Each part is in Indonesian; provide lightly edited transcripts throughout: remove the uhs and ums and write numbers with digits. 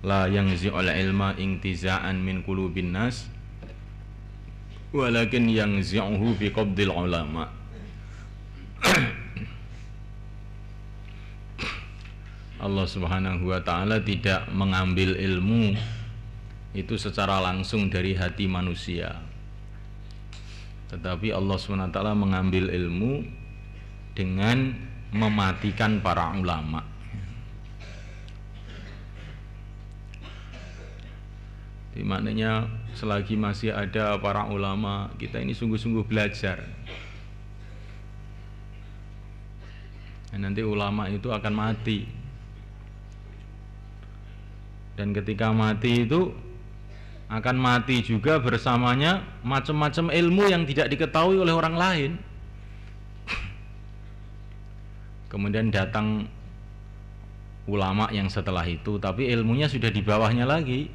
la yangzi'ul ilma intiza'an min qulubin nas walakin yangzi'uhu bi qabdil ulama. Allah Subhanahu wa taala tidak mengambil ilmu itu secara langsung dari hati manusia, tetapi Allah Subhanahu wa taala mengambil ilmu dengan mematikan para ulama. Di maknanya selagi masih ada para ulama, kita ini sungguh-sungguh belajar. Dan nanti ulama itu akan mati. Dan ketika mati itu akan mati juga bersamanya macam-macam ilmu yang tidak diketahui oleh orang lain. Kemudian datang ulama yang setelah itu, tapi ilmunya sudah di bawahnya lagi.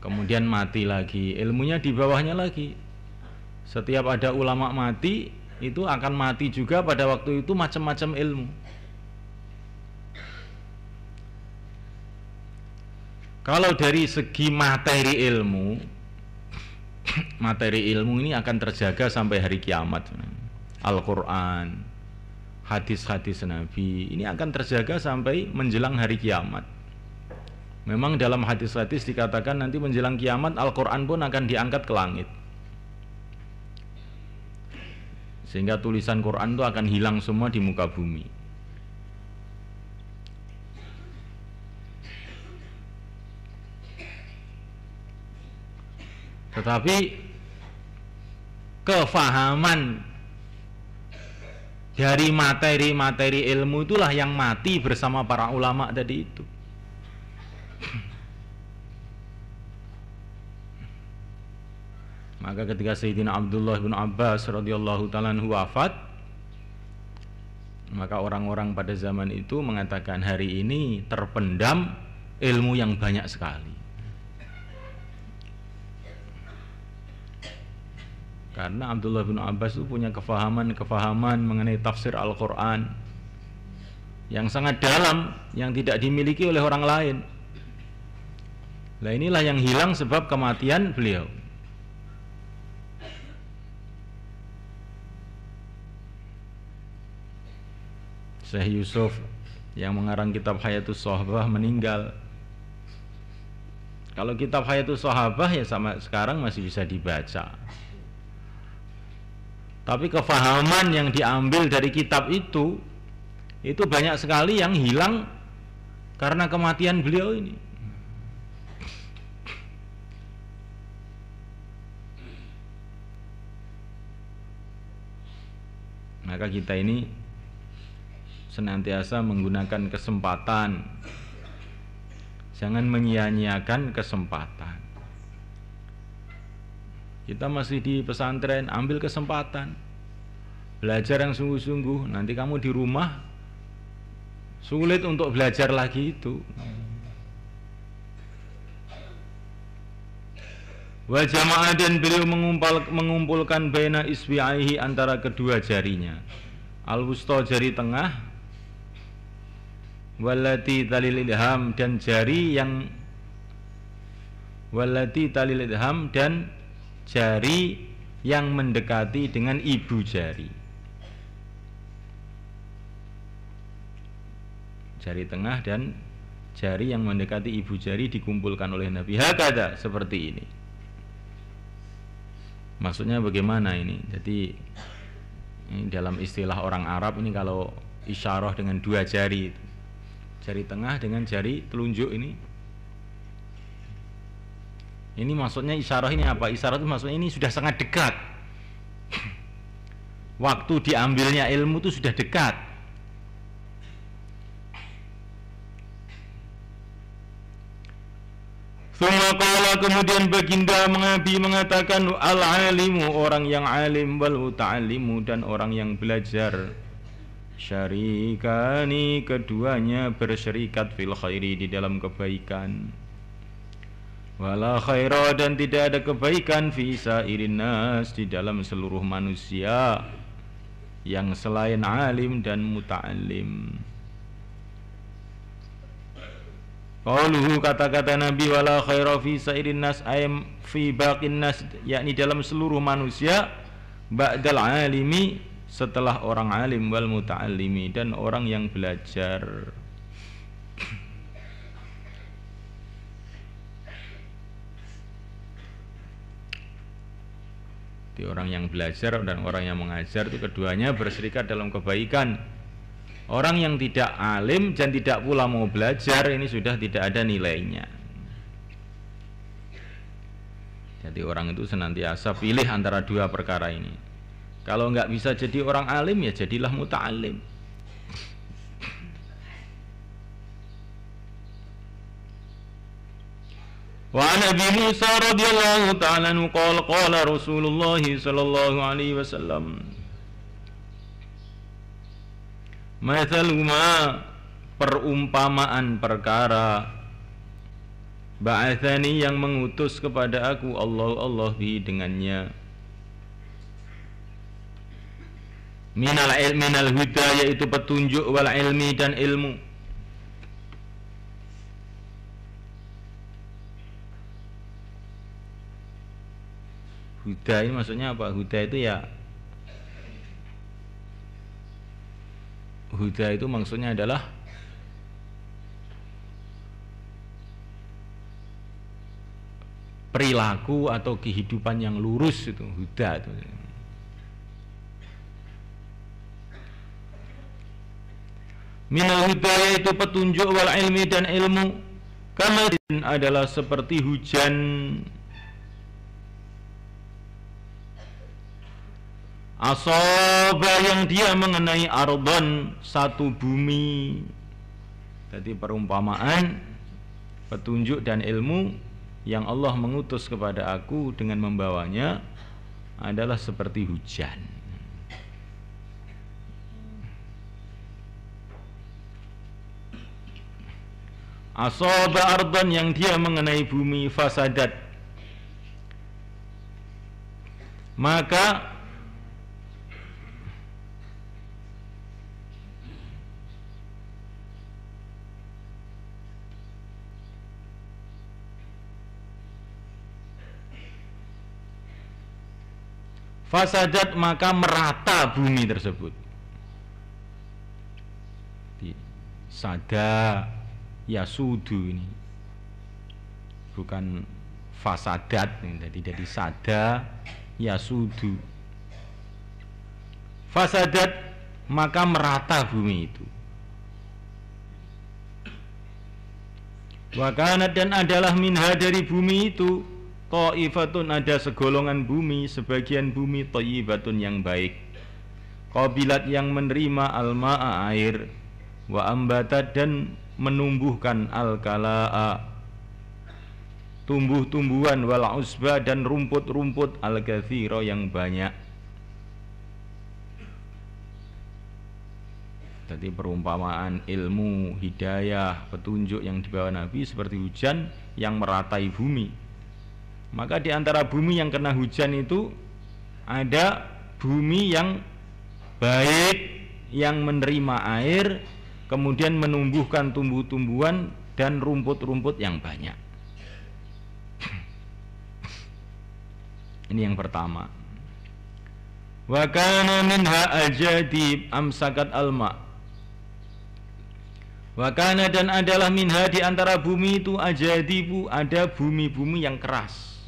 Kemudian mati lagi, ilmunya di bawahnya lagi. Setiap ada ulama mati, itu akan mati juga pada waktu itu macam-macam ilmu. Kalau dari segi materi ilmu ini akan terjaga sampai hari kiamat. Al-Quran, hadis-hadis Nabi, ini akan terjaga sampai menjelang hari kiamat. Memang dalam hadis-hadis dikatakan nanti menjelang kiamat Al-Quran pun akan diangkat ke langit, sehingga tulisan Quran itu akan hilang semua di muka bumi. Tetapi kefahaman dari materi-materi ilmu itulah yang mati bersama para ulama tadi itu. Maka ketika Sayyidina Abdullah bin Abbas radhiyallahu ta'ala anhu wafat, maka orang-orang pada zaman itu mengatakan hari ini terpendam ilmu yang banyak sekali. Karena Abdullah bin Abbas itu punya kefahaman mengenai tafsir Al-Quran yang sangat dalam, yang tidak dimiliki oleh orang lain. Nah inilah yang hilang sebab kematian beliau. Syekh Yusuf yang mengarang kitab Hayatus Sahabah meninggal. Kalau kitab Hayatus Sahabah ya sama sekarang masih bisa dibaca. Tapi kefahaman yang diambil dari kitab itu banyak sekali yang hilang karena kematian beliau ini. Maka kita ini senantiasa menggunakan kesempatan, jangan menyia-nyiakan kesempatan. Kita masih di pesantren, ambil kesempatan, belajar yang sungguh-sungguh. Nanti kamu di rumah sulit untuk belajar lagi itu. Wa jama'a, dan beliau mengumpulkan baina isbi'aihi, antara kedua jarinya, al-wusta jari tengah, wallati talil idham, dan jari yang wallati talil idham, dan jari yang mendekati dengan ibu jari. Jari tengah dan jari yang mendekati ibu jari dikumpulkan oleh Nabi. Hakada, seperti ini. Maksudnya bagaimana ini? Jadi ini dalam istilah orang Arab ini kalau isyarah dengan dua jari, jari tengah dengan jari telunjuk ini maksudnya isyarah ini apa? Isyarah itu maksudnya ini sudah sangat dekat. Waktu diambilnya ilmu itu sudah dekat. Tsumma qala, kemudian baginda mengatakan, al-alimu, orang yang alim, wal muta'allimu, dan orang yang belajar, syarikani, keduanya bersyarikat fil khairi, di dalam kebaikan. Wala khaira, dan tidak ada kebaikan fi sairin nas, di dalam seluruh manusia yang selain alim dan muta'allim. Qauluhu, kata-kata Nabi, wala khaira fi sairin nas, ayam fi baqin nas, yakni dalam seluruh manusia, ba'dal alimi, setelah orang alim, wal muta'allimi, dan orang yang belajar. Di orang yang belajar dan orang yang mengajar itu keduanya berserikat dalam kebaikan. Orang yang tidak alim dan tidak pula mau belajar, ini sudah tidak ada nilainya. Jadi orang itu senantiasa pilih antara dua perkara ini. Kalau nggak bisa jadi orang alim, ya jadilah muta'alim. Wa an Abi Musa radhiyallahu ta'ala anhu qala Rasulullah sallallahu alaihi wasallam, mathalu ma, perumpamaan perkara, ba'athani, yang mengutus kepada aku Allah bi, dengannya, minal huda, yaitu petunjuk, wal ilmi, dan ilmu. Huda ini maksudnya apa? Huda itu ya, huda itu maksudnya adalah perilaku atau kehidupan yang lurus, itu huda itu. Minal huda, yaitu petunjuk, wal ilmi, dan ilmu. Kamarin, adalah seperti hujan, asaba, yang dia mengenai ardon, satu bumi. Jadi perumpamaan, petunjuk, dan ilmu yang Allah mengutus kepada aku dengan membawanya adalah seperti hujan. Asaba ardon, yang dia mengenai bumi, fasadat, maka fasadat, maka merata bumi tersebut. Sada yasudu, ini bukan fasadat, jadi sada yasudu. Fasadat, maka merata bumi itu. Wa kanat, dan adalah minha, dari bumi itu, ta'ifatun, ada segolongan bumi, sebagian bumi, thayyibatun, yang baik, qabilat, yang menerima, al-ma'a, air, wa ambatat, dan menumbuhkan, al-kala'a, tumbuh-tumbuhan, wal usba, dan rumput-rumput, al-kathira, yang banyak. Jadi perumpamaan ilmu, hidayah, petunjuk yang dibawa Nabi seperti hujan yang meratai bumi. Maka di antara bumi yang kena hujan itu ada bumi yang baik, yang menerima air, kemudian menumbuhkan tumbuh-tumbuhan dan rumput-rumput yang banyak. Ini yang pertama. Wa kana minha ajadib amsakat alma. Wa kana, dan adalah minha, di antara bumi itu, ajadibu, ada bumi-bumi yang keras,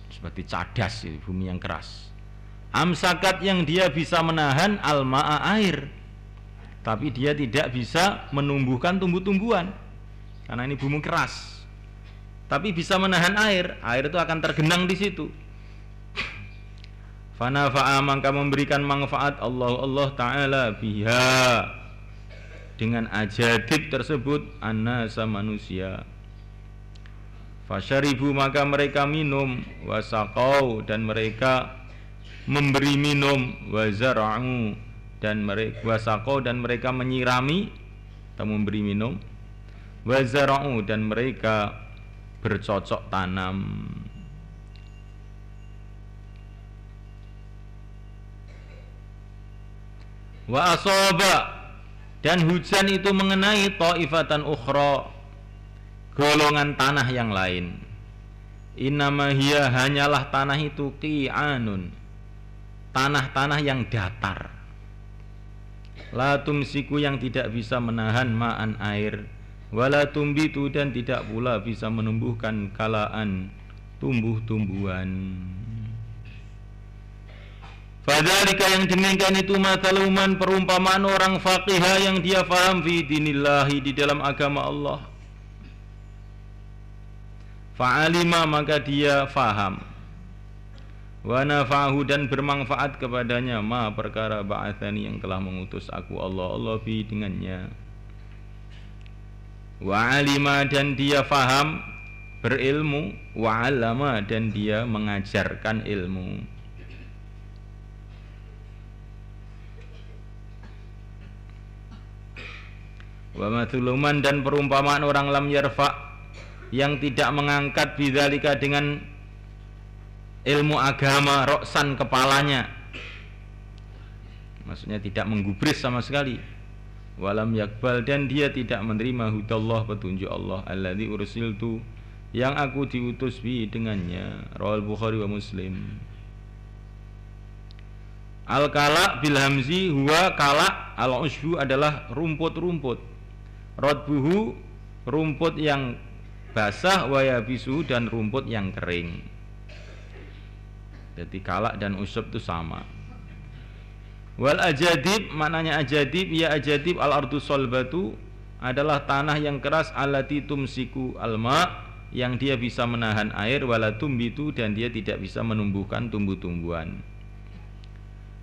seperti cadas, bumi yang keras. Amsakat, yang dia bisa menahan alma'a, air, tapi dia tidak bisa menumbuhkan tumbuh-tumbuhan karena ini bumi keras, tapi bisa menahan air. Air itu akan tergenang di situ. Fanafa'a, maka memberikan manfaat Allah Ta'ala biha, dengan ajadib tersebut annasa manusia. Fasyaribu maka mereka minum, wasaqau dan mereka memberi minum, wazara'u dan mereka wasaqau dan mereka menyirami atau memberi minum, wazara'u dan mereka bercocok tanam. Wa asaba dan hujan itu mengenai ta'ifatan ukhra, golongan tanah yang lain. Innama hiya hanyalah tanah itu qi'anun, tanah-tanah yang datar. La tumsiku yang tidak bisa menahan ma'an air, wala tumbitu dan tidak pula bisa menumbuhkan kalaan tumbuh-tumbuhan. Fadzalika yang demikian itu mathaluman perumpamaan orang faqihah yang dia faham fi dinillahi di dalam agama Allah. Fa'alima maka dia faham, wa nafa'ahu dan bermanfaat kepadanya ma perkara ba'athani yang telah mengutus aku Allah bi dengannya. Wa alima dan dia faham berilmu, wa alama dan dia mengajarkan ilmu. Wa mathuluman dan perumpamaan orang lam yarfa yang tidak mengangkat bidzalika dengan ilmu agama roksan kepalanya, maksudnya tidak menggubris sama sekali. Walam yakbal dan dia tidak menerima hudallah petunjuk Allah alladzi ursiltu yang aku diutus bi dengannya. Rawal Bukhari wa Muslim. Al kala bil hamzi huwa kala, al usbu adalah rumput-rumput, rodbuhu rumput yang basah, wayabisu dan rumput yang kering. Jadi kalak dan usub itu sama. Wal ajadib maknanya ajadib ya ajadib al ardu solbatu adalah tanah yang keras, allati tumsiku alma yang dia bisa menahan air, wala tumbitu dan dia tidak bisa menumbuhkan tumbuh-tumbuhan.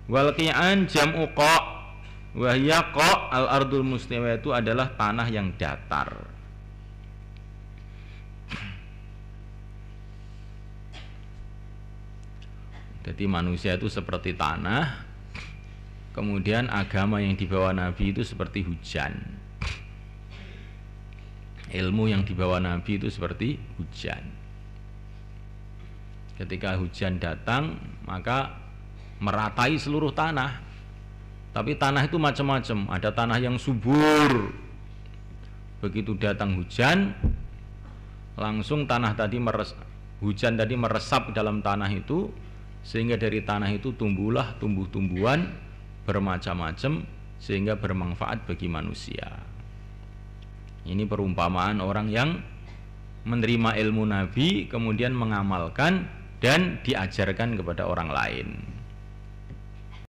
Wal qi'an jam'u qa' wa hiya qa' al ardul mustawa itu adalah tanah yang datar. Jadi manusia itu seperti tanah, kemudian agama yang dibawa Nabi itu seperti hujan, ilmu yang dibawa Nabi itu seperti hujan. Ketika hujan datang maka meratai seluruh tanah. Tapi tanah itu macam-macam, ada tanah yang subur, begitu datang hujan langsung tanah tadi hujan tadi meresap dalam tanah itu, sehingga dari tanah itu tumbuhlah tumbuh-tumbuhan bermacam-macam sehingga bermanfaat bagi manusia. Ini perumpamaan orang yang menerima ilmu Nabi kemudian mengamalkan dan diajarkan kepada orang lain.